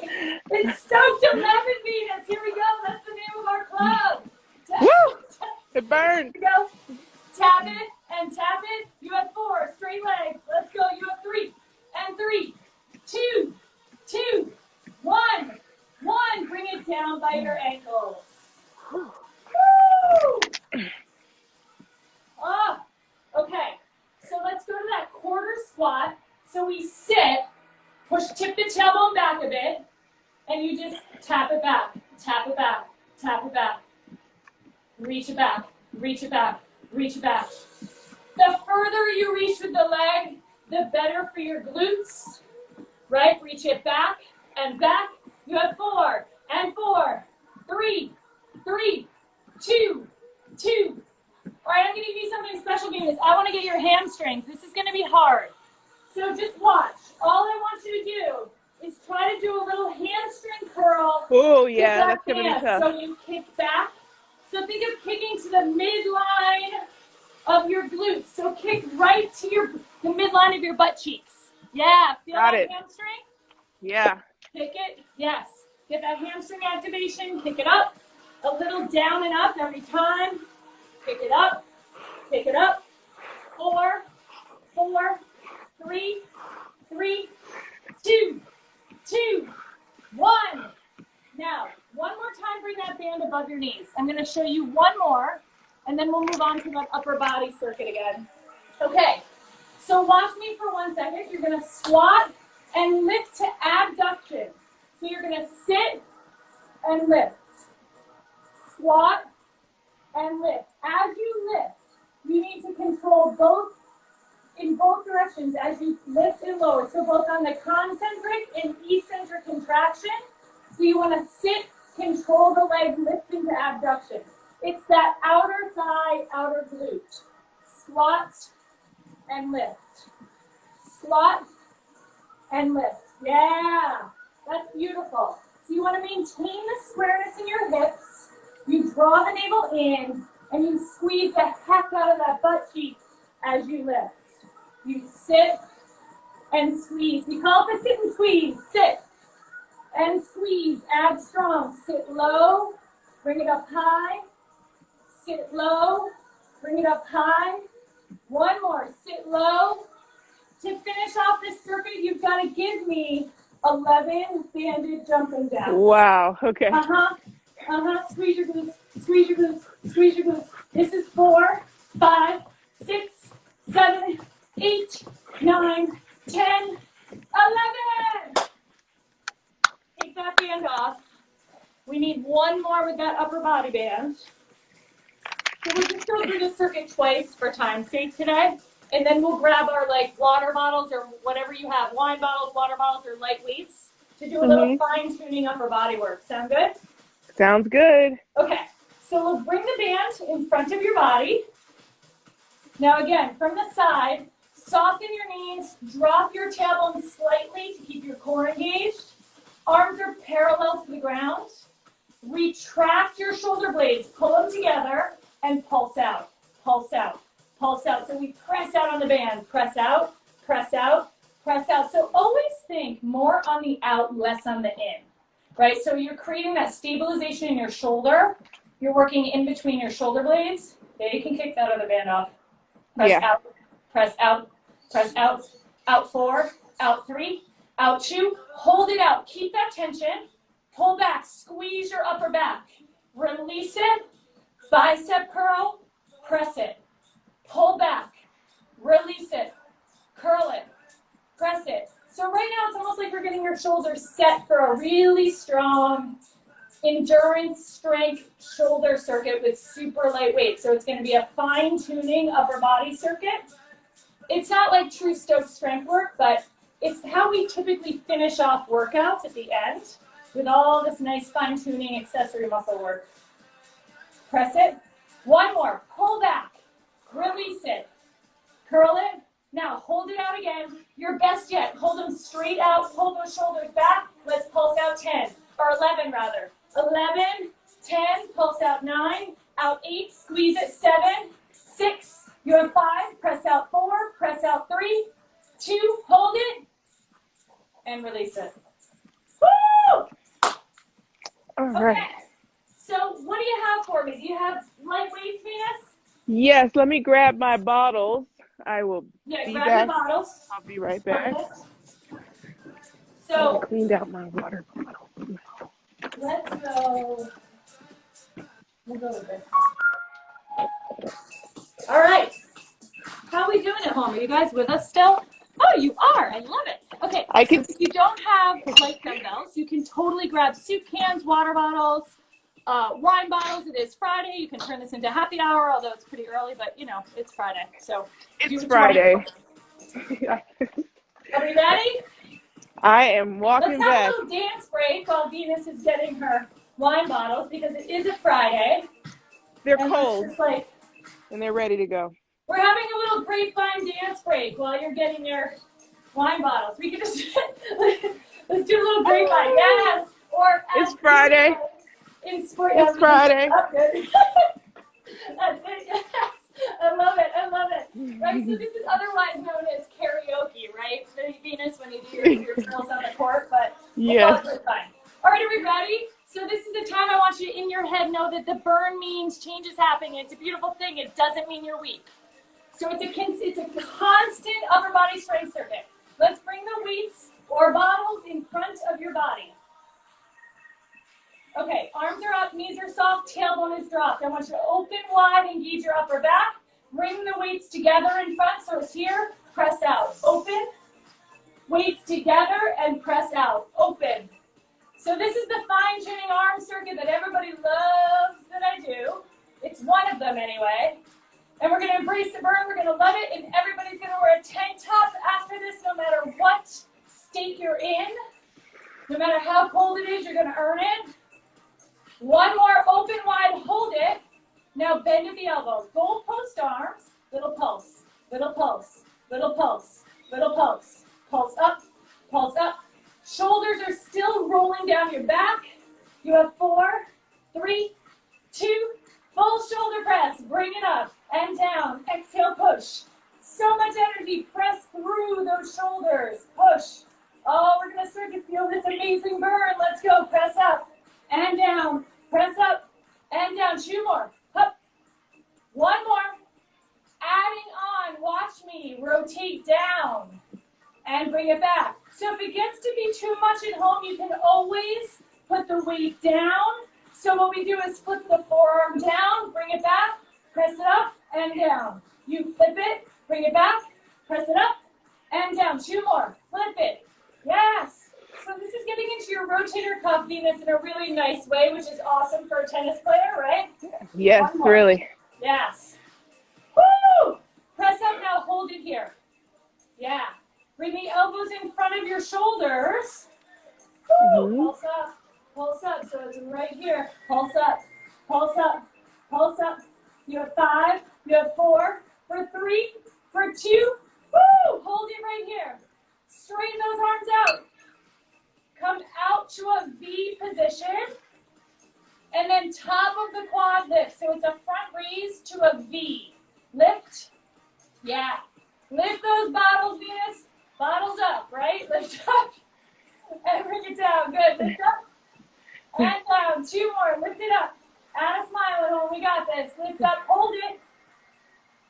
It's Stokes Method, Venus. Here we go, that's the name of our club. Woo! It burned. Here we go. Tap it and tap it. You have 4, straight leg. Let's go. You have 3 and 3, 2, 2, 1, 1. Bring it down by your ankles. Woo! Oh, okay. So let's go to that quarter squat. So we sit, tip the tailbone back a bit, and you just tap it back, tap it back, tap it back. Reach it back, reach it back, reach it back. The further you reach with the leg, the better for your glutes, right? Reach it back and back. You have 4 and 4, 3, 3, 2, 2. All right, I'm going to give you something special, Venus. I want to get your hamstrings. This is going to be hard. So just watch. All I want you to do is try to do a little hamstring curl. Oh, yeah, that's going to be tough. So you kick back. So think of kicking to the midline of your glutes. So kick right to the midline of your butt cheeks. Yeah, feel Got that it. hamstring? Yeah. Kick it, yes. Get that hamstring activation, kick it up. A little down and up every time. Kick it up, kick it up. 4, 4, 3, 3, 2, 2, 1. Now, one more time, bring that band above your knees. I'm going to show you one more, and then we'll move on to that upper body circuit again. Okay, so watch me for 1 second. You're going to squat and lift to abduction. So you're going to sit and lift. Squat and lift. As you lift, you need to control in both directions as you lift and lower. So both on the concentric and eccentric contraction. So you want to sit, control the leg, lift into abduction. It's that outer thigh, outer glute. Squat and lift. Squat and lift. Yeah, that's beautiful. So you want to maintain the squareness in your hips. You draw the navel in, and you squeeze the heck out of that butt cheek as you lift. You sit and squeeze. We call it the sit and squeeze. Sit and squeeze. Abs strong. Sit low. Bring it up high. Sit low. Bring it up high. One more. Sit low. To finish off this circuit, you've got to give me 11 banded jumping jacks. Wow. Okay. Squeeze your glutes. Squeeze your glutes. Squeeze your glutes. This is 4, 5, 6, 7, 8, 9, 10, 11. Take that band off. We need one more with that upper body band. So we'll just go through the circuit twice for time's sake today. And then we'll grab our like water bottles or whatever you have, wine bottles, water bottles, or light weights to do a little fine tuning upper body work. Sound good? Sounds good. Okay, so we'll bring the band in front of your body. Now again, from the side, soften your knees, drop your tailbone slightly to keep your core engaged. Arms are parallel to the ground. Retract your shoulder blades, pull them together, and pulse out, pulse out, pulse out. So we press out on the band, press out, press out, press out. So always think more on the out, less on the in, right? So you're creating that stabilization in your shoulder. You're working in between your shoulder blades. Yeah, you can kick that other band off. Press out, press out, press out, out 4, out 3, out 2. Hold it out. Keep that tension. Pull back. Squeeze your upper back. Release it. Bicep curl. Press it. Pull back. Release it. Curl it. Press it. So right now it's almost like we're getting your shoulders set for a really strong endurance strength shoulder circuit with super light weight. So it's going to be a fine-tuning upper body circuit. It's not like true Stokes strength work, but it's how we typically finish off workouts at the end with all this nice fine-tuning accessory muscle work. Press it. One more. Pull back. Release it. Curl it. Now hold it out again. Your best yet. Hold them straight out. Pull those shoulders back. Let's pulse out 10, or 11 rather. 11, 10, pulse out 9, out 8, squeeze it 7, 6, you have 5, press out 4, press out 3, 2, hold it, and release it. Woo! All right. Okay, so what do you have for me? Do you have light weights, Venus? Yes, let me grab my bottles. I will be grab back. the bottles. I'll be right back. Perfect. So I cleaned out my water bottle. let's go. We'll go with this. All right. How are we doing at home? Are you guys with us still? Oh, you are. I love it. Okay. So if you don't have light dumbbells, you can totally grab soup cans, water bottles, wine bottles. It is Friday. You can turn this into happy hour, although it's pretty early, but you know, it's Friday. So it's Friday. Are we ready? I am walking Let's have back. a little dance break while Venus is getting her wine bottles because it is a Friday. They're cold. Like, and they're ready to go. We're having a little grapevine dance break while you're getting your wine bottles. We can just let's do a little grapevine. Yes. Or it's Friday. In spring. It's Friday. That's it. Yes. I love it. I love it. Right. So this is otherwise known as karaoke, right? Venus, when you do your drills on the court, but yes. Fine. All right, are we ready? So this is the time I want you to, in your head, know that the burn means change is happening. It's a beautiful thing. It doesn't mean you're weak. So it's a constant upper body strength circuit. Let's bring the weights or bottles in front of your body. Okay, arms are up, knees are soft, tailbone is dropped. I want you to open wide, engage your upper back. Bring the weights together in front, so it's here. Press out. Open. Weights together and press out. Open. So this is the fine-tuning arm circuit that everybody loves that I do. It's one of them anyway. And we're going to embrace the burn. We're going to love it. And everybody's going to wear a tank top after this, no matter what state you're in. No matter how cold it is, you're going to earn it. One more, open wide, hold it. Now bend at the elbows. Goal post arms, little pulse, little pulse, little pulse, little pulse. Pulse up, pulse up. Shoulders are still rolling down your back. You have 4, 3, 2, full shoulder press. Bring it up and down. Exhale, push. So much energy. Press through those shoulders. Push. Oh, we're going to start to feel this amazing burn. Let's go. Press up and down. Press up and down. 2 more. Up. 1 more. Adding on. Watch me. Rotate down and bring it back. So if it gets to be too much at home, you can always put the weight down. So what we do is flip the forearm down, bring it back, press it up and down. You flip it, bring it back, press it up and down. 2 more. Flip it. Yes. So this is getting into your rotator cuff, Venus, in a really nice way, which is awesome for a tennis player, right? Yes, One more. really. Yes. Woo! Press up now. Hold it here. Yeah. Bring the elbows in front of your shoulders. Woo! Pulse up. Pulse up. So it's right here. Pulse up. Pulse up. Pulse up. You have 5. You have 4. For 3. For 2. Woo! Hold it right here. Straighten those arms out. Come out to a V position. And then top of the quad lift. So it's a front raise to a V. Lift. Yeah. Lift those bottles, Venus. Bottles up, right? Lift up. And bring it down. Good. Lift up. And down. 2 more. Lift it up. Add a smile at home. We got this. Lift up. Hold it.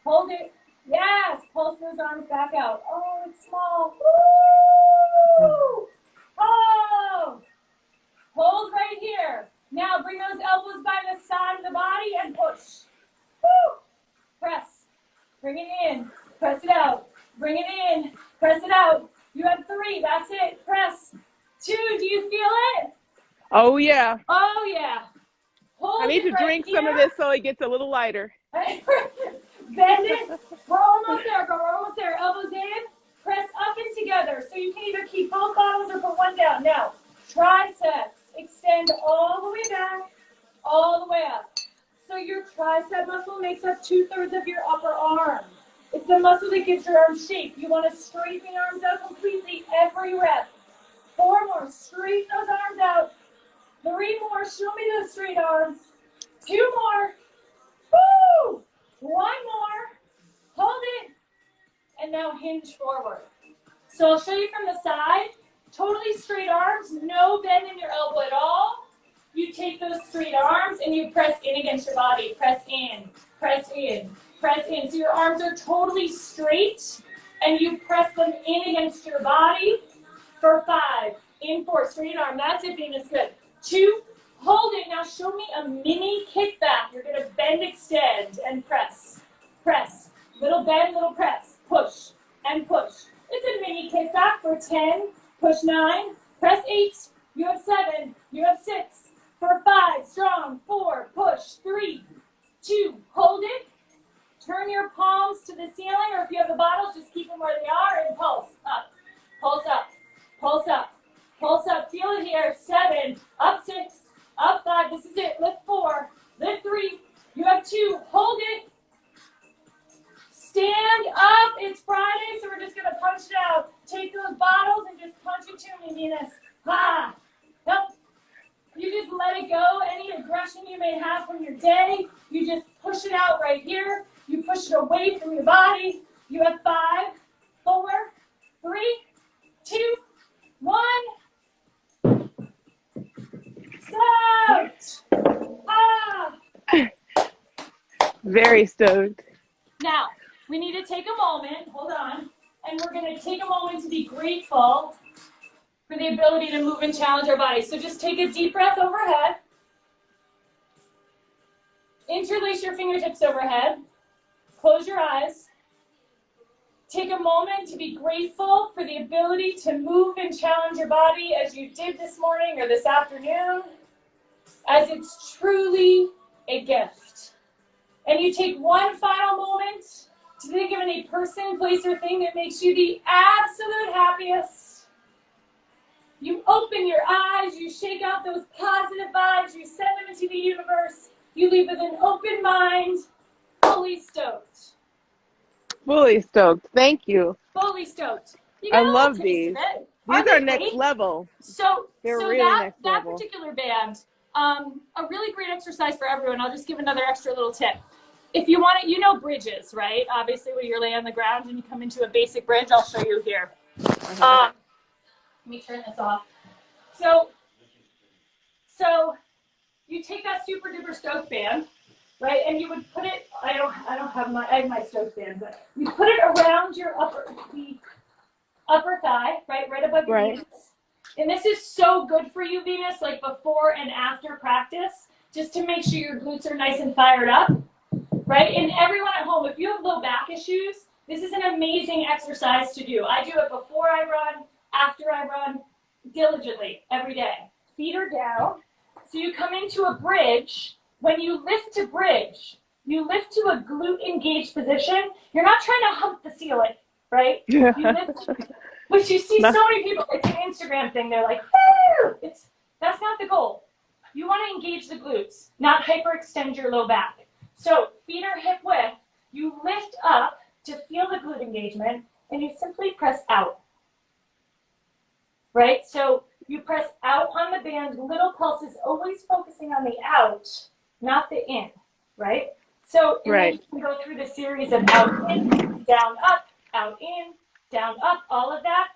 Hold it. Yes. Pulse those arms back out. Oh, it's small. Woo! Oh! Hold right here. Now bring those elbows by the side of the body and push. Woo! Press. Bring it in. Press it out. Bring it in. Press it out. You have 3. That's it. Press. 2. Do you feel it? Oh, yeah. Oh, yeah. Hold I need it to right drink here. some of this so it gets a little lighter. Bend it. We're almost there, girl. We're almost there. Elbows in. Press up and together. So you can either keep both bottles or put one down. Now, triceps. Extend all the way back, all the way up. So your tricep muscle makes up 2/3 of your upper arm. It's the muscle that gives your arm shape. You want to straighten your arms out completely every rep. 4 more. Straighten those arms out. 3 more. Show me those straight arms. 2 more. Woo! 1 more. Hold it. And now hinge forward. So I'll show you from the side. Totally straight arms. No bend in your elbow at all. You take those straight arms and you press in against your body. Press in. Press in. Press in. So your arms are totally straight and you press them in against your body for 5. In 4. Straight arm. That's it, Venus. Good. 2. Hold it. Now show me a mini kickback. You're going to bend, extend, and press. Press. Little bend, little press. Push and push. It's a mini kickback for 10. Push 9. Press 8. You have 7. You have 6. For 5. Strong. 4. Push. 3. 2. Hold it. Turn your palms to the ceiling, or if you have the bottles, just keep them where they are and pulse up. Pulse up. Pulse up. Pulse up. Feel it here. 7. Up 6. Up 5. This is it. Lift 4. Lift 3. You have 2. Hold it. Stand up. It's Friday, so we're just going to punch it out. Take those bottles and just punch it to me, Venus. Ha! Nope. You just let it go. Any aggression you may have from your day, you just push it out right here. You push it away from your body. You have 5, 4, 3, 2, 1. Stoked. Ah! Very stoked. Now, we need to take a moment, hold on, and we're going to take a moment to be grateful for the ability to move and challenge our bodies. So just take a deep breath overhead. Interlace your fingertips overhead. Close your eyes. Take a moment to be grateful for the ability to move and challenge your body as you did this morning or this afternoon, as it's truly a gift. And you take one final moment to think of any person, place, or thing that makes you the absolute happiest. You open your eyes, you shake out those positive vibes, you send them into the universe, you leave with an open mind, fully stoked. Fully stoked. Thank you. Fully stoked. You I got a little love taste these. of it. These are next great? level. So They're really that next level. particular band, a really great exercise for everyone. I'll just give another extra little tip. If you want it, you know bridges, right? Obviously, when you're laying on the ground and you come into a basic bridge, I'll show you here. Let me turn this off. So you take that super duper Stokes band, right? And you would put it. I have my Stokes band, but you put it around your upper thigh, right above your knees. And this is so good for you, Venus, like before and after practice, just to make sure your glutes are nice and fired up. Right? And everyone at home, if you have low back issues, This is an amazing exercise to do. I do it before I run, after I run, diligently every day. Feet are down. So you come into a bridge. When you lift to bridge, you lift to a glute engaged position. You're not trying to hump the ceiling, right? Yeah. You lift, which you see so many people, it's an Instagram thing. They're like, woo! That's not the goal. You want to engage the glutes, not hyperextend your low back. So feet are hip width. You lift up to feel the glute engagement, and you simply press out. Right? So you press out on the band, little pulses, always focusing on the out, not the in, right? So and then you can go through the series of out, in, down, up, out, in, down, up, all of that.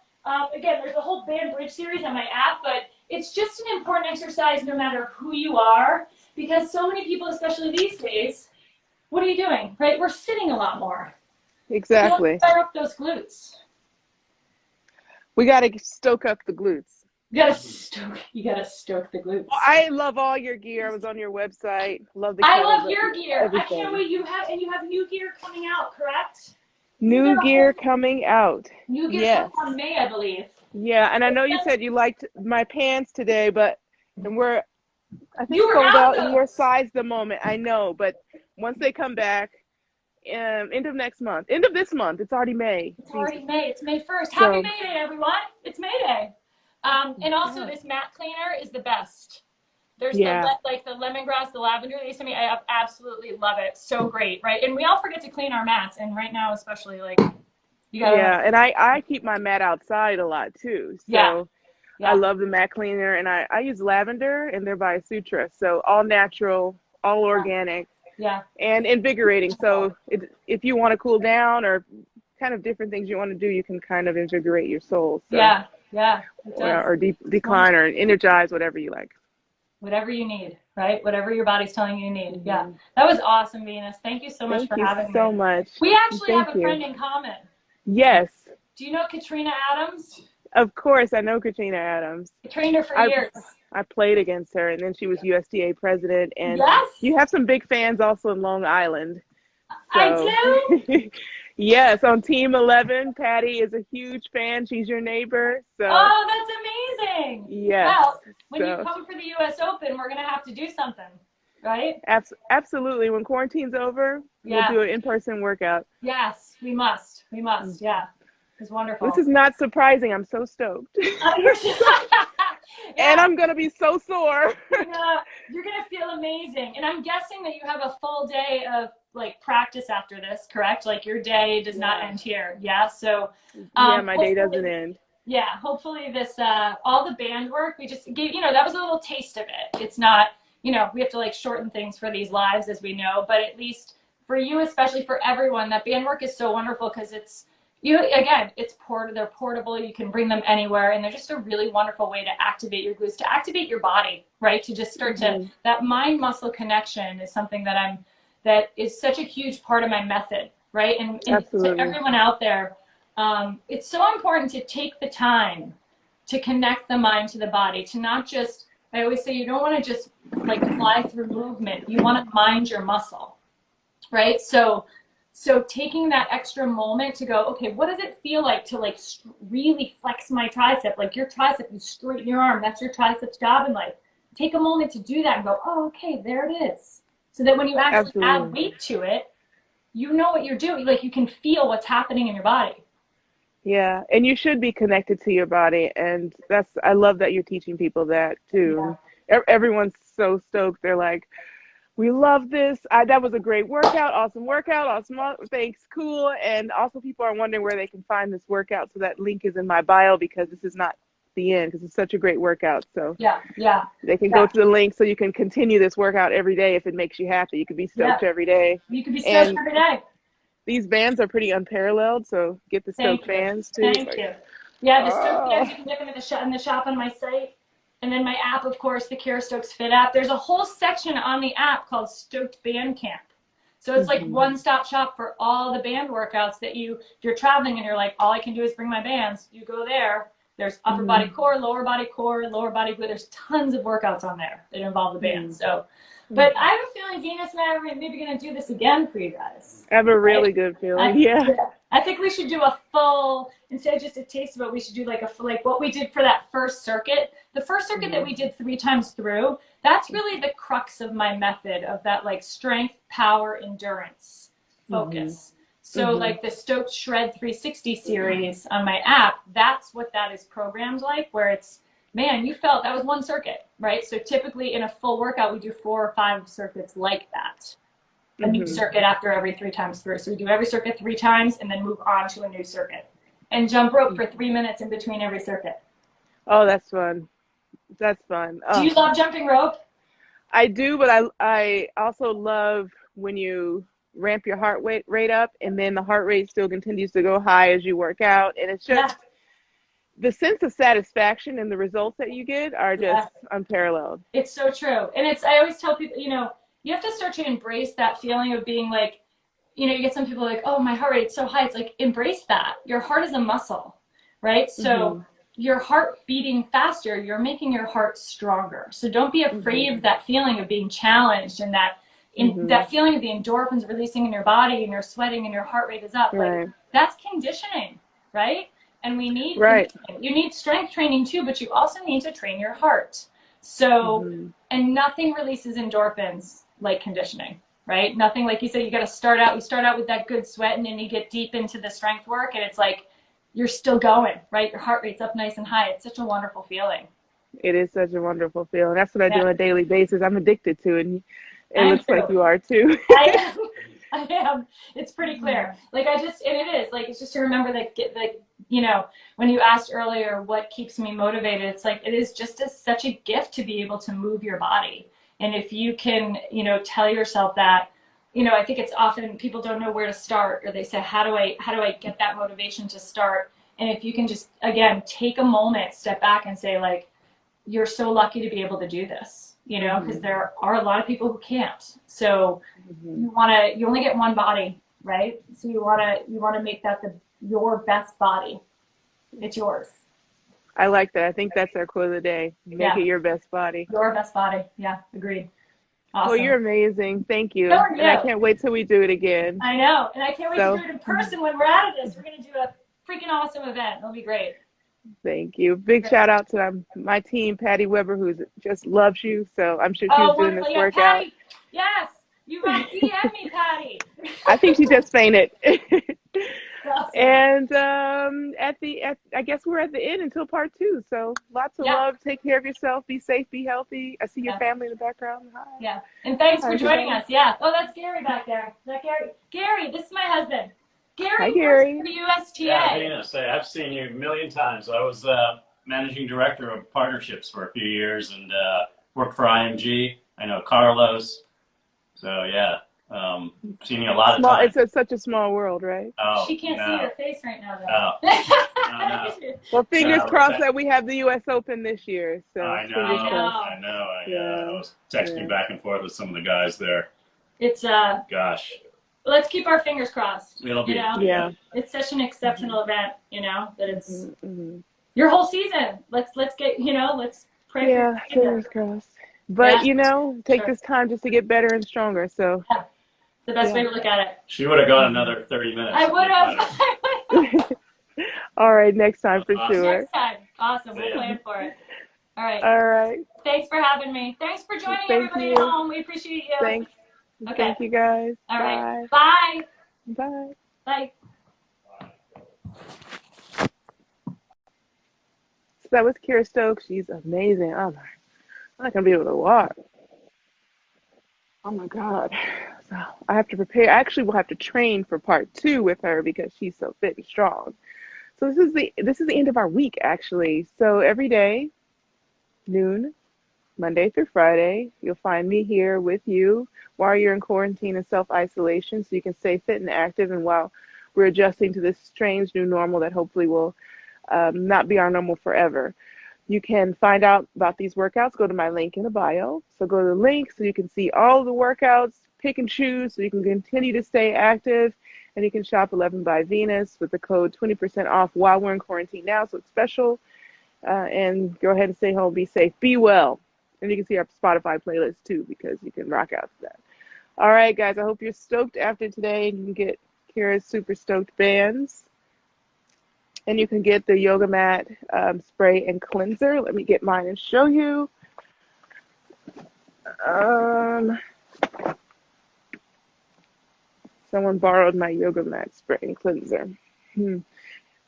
Again, there's a whole band bridge series on my app, but it's just an important exercise no matter who you are, because so many people, especially these days, what are you doing, right? We're sitting a lot more. Exactly. You don't fire up those glutes. We got to stoke up the glutes. You gotta stoke the glutes. Well, I love all your gear. I was on your website. Love the I love your gear. everything. I can't wait. You have new gear coming out, correct? New gear coming out. New gear comes on May, I believe. Yeah, and I know you said you liked my pants today, but I think sold out in your size the moment. I know, but once they come back, end of this month. It's already May. It's already May. It's May 1st. Happy May Day, everyone. It's May Day. And also this mat cleaner is the best. There's the lemongrass, the lavender they sent me. I absolutely love it. So great, right? And we all forget to clean our mats, and right now especially, like, you gotta. Yeah, and I keep my mat outside a lot too. So I love the mat cleaner, and I use lavender, and they're by Sutra, so all natural, all organic. Yeah. And invigorating. So if you want to cool down or kind of different things you want to do, you can kind of invigorate your soul. So, or decline or energize, whatever you like. Whatever you need, right? Whatever your body's telling you need. Mm-hmm. Yeah. That was awesome, Venus. Thank you so much for having me. Thank you so much. We actually have a friend in common. Yes. Do you know Katrina Adams? Of course, I know Katrina Adams. I trained her for years. I played against her, and then she was USDA president. And yes. You have some big fans also in Long Island. So. I do? Yes, on Team 11, Patty is a huge fan. She's your neighbor. So. Oh, that's amazing. Yes. Well, when you come for the U.S. Open, we're going to have to do something, right? Absolutely. When quarantine's over, we'll do an in-person workout. Yes, we must. We must, yeah. It's wonderful. This is not surprising. I'm so stoked. And I'm going to be so sore. You're going to feel amazing. And I'm guessing that you have a full day of like practice after this, correct? Like your day does not end here. Yeah. So my day doesn't end. Yeah. Hopefully this, all the band work we just gave, that was a little taste of it. It's not, we have to like shorten things for these lives as we know, but at least for you, especially for everyone, that band work is so wonderful because it's, they're portable. You can bring them anywhere, and they're just a really wonderful way to activate your glutes, to activate your body, right? To just start to that mind-muscle connection is something that is such a huge part of my method, right? And to everyone out there, it's so important to take the time to connect the mind to the body, to not just. I always say you don't want to just like fly through movement. You want to mind your muscle, right? So taking that extra moment to go, okay, what does it feel like to like really flex my tricep? Like your tricep, you straighten your arm. That's your tricep's job in life. Take a moment to do that and go, oh, okay, there it is. So that when you actually add weight to it, you know what you're doing. Like you can feel what's happening in your body. Yeah, and you should be connected to your body. And I love that you're teaching people that too. Yeah. Everyone's so stoked. They're like, we love this. That was a great workout. Awesome workout. Awesome. Thanks. Cool. And also people are wondering where they can find this workout. So that link is in my bio because this is not the end because it's such a great workout. So they can go to the link so you can continue this workout every day if it makes you happy. You can be stoked every day. You can be stoked every day. These bands are pretty unparalleled. So get the Stokes bands too. Thank you. Yeah, the Stokes bands you can get them in the shop on my site. And then my app, of course, the Kira Stokes Fit app. There's a whole section on the app called Stoked Band Camp. So it's like one-stop shop for all the band workouts that if you're traveling and you're like, all I can do is bring my bands, you go there. There's upper body core, lower body core, lower body glute. There's tons of workouts on there that involve the band. So, but I have a feeling Venus and I are maybe going to do this again for you guys. I have a really good feeling. Yeah. I think we should do a full, instead of just a taste of it, we should do like what we did for that first circuit. The first circuit that we did 3 times through, that's really the crux of my method of that like strength, power, endurance focus. So like the Stokes Shred 360 series on my app, that's what that is programmed like, where it's, man, you felt that was 1 circuit, right? So typically in a full workout, we do 4 or 5 circuits like that. A new circuit after every 3 times through. So we do every circuit 3 times and then move on to a new circuit. And jump rope for 3 minutes in between every circuit. Oh, that's fun. That's fun. Do you love jumping rope? I do, but I also love when you ramp your heart rate up and then the heart rate still continues to go high as you work out. And it's just the sense of satisfaction and the results that you get are just unparalleled. It's so true. And I always tell people, you know, you have to start to embrace that feeling of being like, you know, you get some people like, oh, my heart rate's so high. It's like, embrace that. Your heart is a muscle, right? So your heart beating faster, you're making your heart stronger. So don't be afraid of that feeling of being challenged and that that feeling of the endorphins releasing in your body and you're sweating and your heart rate is up. Like, that's conditioning, right? And we need conditioning. You need strength training too, but you also need to train your heart. So, and nothing releases endorphins like conditioning, right? Nothing, like you said, you got to start out with that good sweat and then you get deep into the strength work and it's like, you're still going, right? Your heart rate's up nice and high. It's such a wonderful feeling. It is such a wonderful feeling. That's what I do on a daily basis. I'm addicted to it. And it looks like you are too. I am. It's pretty clear. Like and it is like, it's just to remember that, you know, when you asked earlier, what keeps me motivated, it's like, it is just such a gift to be able to move your body. And if you can, you know, tell yourself that, you know, I think it's often people don't know where to start, or they say, how do I get that motivation to start? And if you can just, again, take a moment, step back and say, like, you're so lucky to be able to do this, you know, because there are a lot of people who can't. So you only get one body, right? So you want to make that your best body. It's yours. I like that. I think that's our quote of the day. Make it your best body. Your best body. Yeah, agreed. Awesome. Well, you're amazing. Thank you. So are you. And I can't wait till we do it again. I know. And I can't wait to do it in person when we're out of this. We're going to do a freaking awesome event. It'll be great. Thank you. Big shout out to my team, Patty Weber, who just loves you. So I'm sure she's doing this workout. Patty. Yes. You might DM me, Patty. I think she just fainted. Awesome. And I guess we're at the end until part 2. So lots of love. Take care of yourself. Be safe. Be healthy. I see your family in the background. Hi. Yeah. And thanks for joining us. Yeah. Oh, that's Gary back there. Is that Gary? Gary, this is my husband. Gary works for the USTA. Yeah, Venus, I've seen you a million times. I was managing director of partnerships for a few years and worked for IMG. I know Carlos. So, yeah. Seen you a lot of times. It's such a small world, right? Oh, she can't see your face right now, though. Oh. No. Well, fingers crossed that we have the U.S. Open this year. So I know. I was texting back and forth with some of the guys there. It's gosh. Let's keep our fingers crossed. It'll be, It's such an exceptional event, you know, that it's your whole season. Let's get, you know, let's pray. Yeah, fingers crossed. But you know, take this time just to get better and stronger. So the best way to look at it. She would have gone another 30 minutes. I would have. All right, next time for sure. Next time. Awesome. We'll plan for it. All right. All right. Thanks for having me. Thanks for joining everybody at home. We appreciate you. Thanks. Okay. Thank you, guys. All right. Bye. Bye. Bye. So that was Kira Stokes. She's amazing. Oh my, I'm not gonna be able to walk. Oh my God. So I have to prepare. Actually, we'll have to train for part 2 with her because she's so fit and strong. So this is the end of our week, actually. So every day, noon, Monday through Friday, you'll find me here with you while you're in quarantine and self-isolation, so you can stay fit and active. And while we're adjusting to this strange new normal that hopefully will not be our normal forever. You can find out about these workouts. Go to my link in the bio. So go to the link so you can see all of the workouts, pick and choose so you can continue to stay active. And you can shop 11 by Venus with the code 20% off while we're in quarantine now. So it's special. And go ahead and stay home, be safe, be well. And you can see our Spotify playlist too, because you can rock out to that. All right, guys, I hope you're stoked after today and you can get Kira's Super Stoked bands. And you can get the yoga mat spray and cleanser. Let me get mine and show you. Someone borrowed my yoga mat spray and cleanser.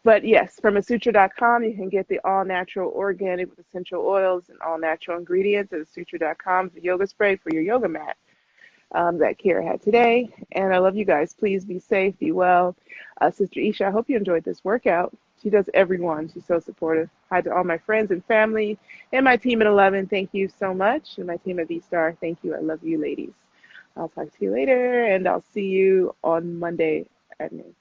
But yes, from asutra.com, you can get the all-natural organic with essential oils and all-natural ingredients at asutra.com, the yoga spray for your yoga mat that Kira had today. And I love you guys. Please be safe, be well. Sister Isha, I hope you enjoyed this workout. She does everyone. She's so supportive. Hi to all my friends and family and my team at 11. Thank you so much. And my team at V-Star, thank you. I love you, ladies. I'll talk to you later, and I'll see you on Monday at noon.